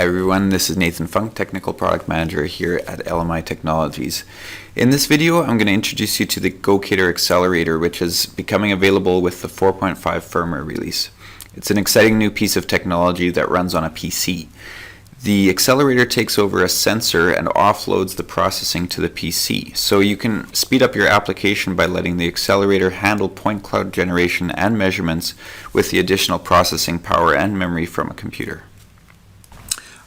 Hi everyone, this is Nathan Funk, Technical Product Manager here at LMI Technologies. In this video, I'm going to introduce you to the Gocator Accelerator, which is becoming available with the 4.5 firmware release. It's an exciting new piece of technology that runs on a PC. The accelerator takes over a sensor and offloads the processing to the PC. So you can speed up your application by letting the accelerator handle point cloud generation and measurements with the additional processing power and memory from a computer.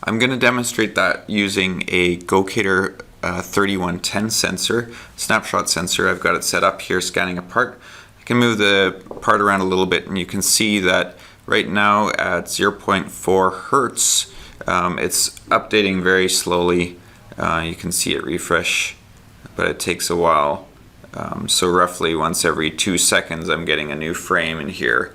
I'm going to demonstrate that using a Gocator 3110 sensor, snapshot sensor. I've got it set up here scanning a part. I can move the part around a little bit and you can see that right now at 0.4 Hertz it's updating very slowly. You can see it refresh, but it takes a while. So roughly once every 2 seconds I'm getting a new frame in here.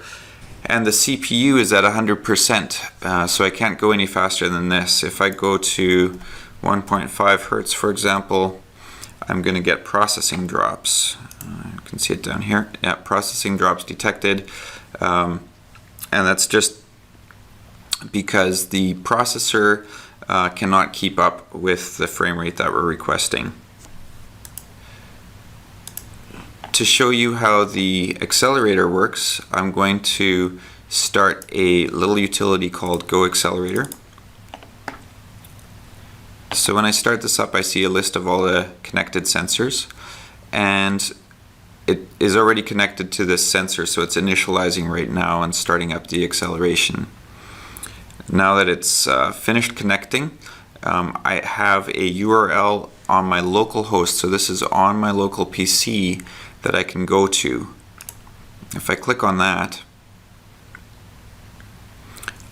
And the CPU is at 100%, so I can't go any faster than this. If I go to 1.5 Hertz, for example, I'm going to get processing drops. You can see it down here. Yeah, processing drops detected. And that's just because the processor cannot keep up with the frame rate that we're requesting. To show you how the accelerator works, I'm going to start a little utility called Accelerator. So when I start this up, I see a list of all the connected sensors, and it is already connected to this sensor, so it's initializing right now and starting up the acceleration. Now that it's finished connecting, I have a URL on my local host, so this is on my local PC that I can go to. If I click on that,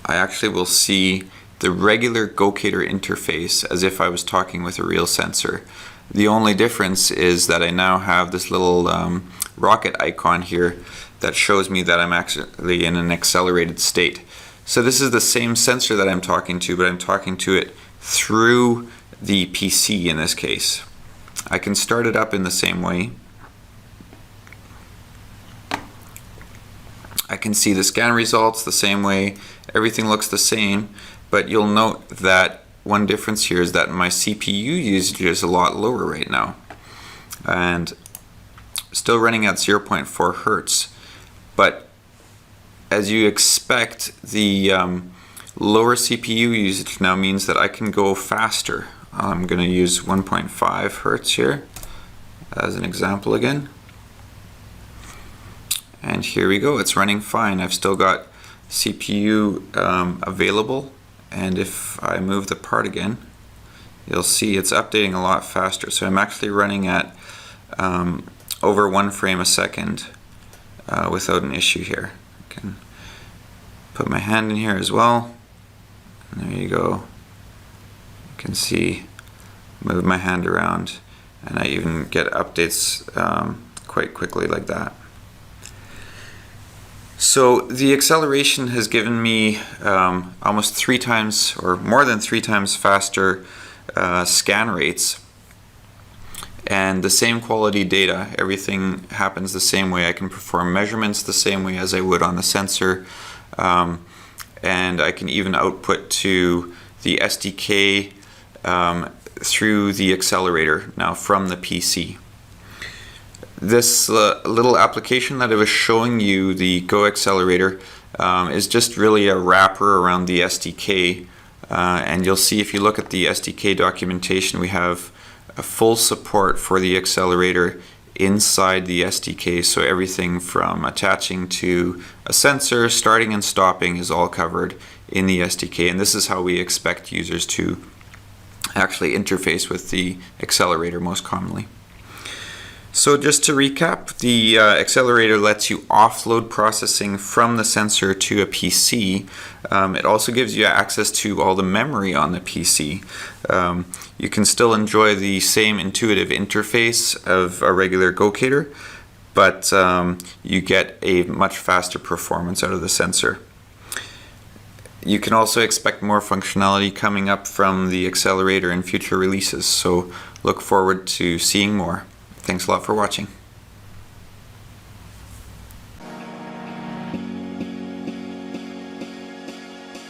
I actually will see the regular Gocator interface as if I was talking with a real sensor. The only difference is that I now have this little rocket icon here that shows me that I'm actually in an accelerated state. So this is the same sensor that I'm talking to, but I'm talking to it through the PC in this case. I can start it up in the same way. I can see the scan results the same way, everything looks the same, but you'll note that one difference here is that my CPU usage is a lot lower right now, and still running at 0.4 Hertz. But as you expect, the lower CPU usage now means that I can go faster. I'm going to use 1.5 Hertz here as an example again. And here we go, it's running fine. I've still got CPU available, and if I move the part again, you'll see it's updating a lot faster. So I'm actually running at over 1 frame a second without an issue here. I can put my hand in here as well. And there you go. You can see, move my hand around, and I even get updates quite quickly like that. So the acceleration has given me almost 3 times or more than 3 times faster scan rates, and the same quality data. Everything happens the same way. I can perform measurements the same way as I would on the sensor, and I can even output to the SDK through the accelerator now from the PC. This little application that I was showing you, the Accelerator, is just really a wrapper around the SDK, and you'll see if you look at the SDK documentation, we have a full support for the accelerator inside the SDK, so everything from attaching to a sensor, starting and stopping is all covered in the SDK, and this is how we expect users to actually interface with the accelerator most commonly. So just to recap, the accelerator lets you offload processing from the sensor to a PC. It also gives you access to all the memory on the PC. You can still enjoy the same intuitive interface of a regular Gocator, but you get a much faster performance out of the sensor. You can also expect more functionality coming up from the accelerator in future releases, so look forward to seeing more. Thanks a lot for watching.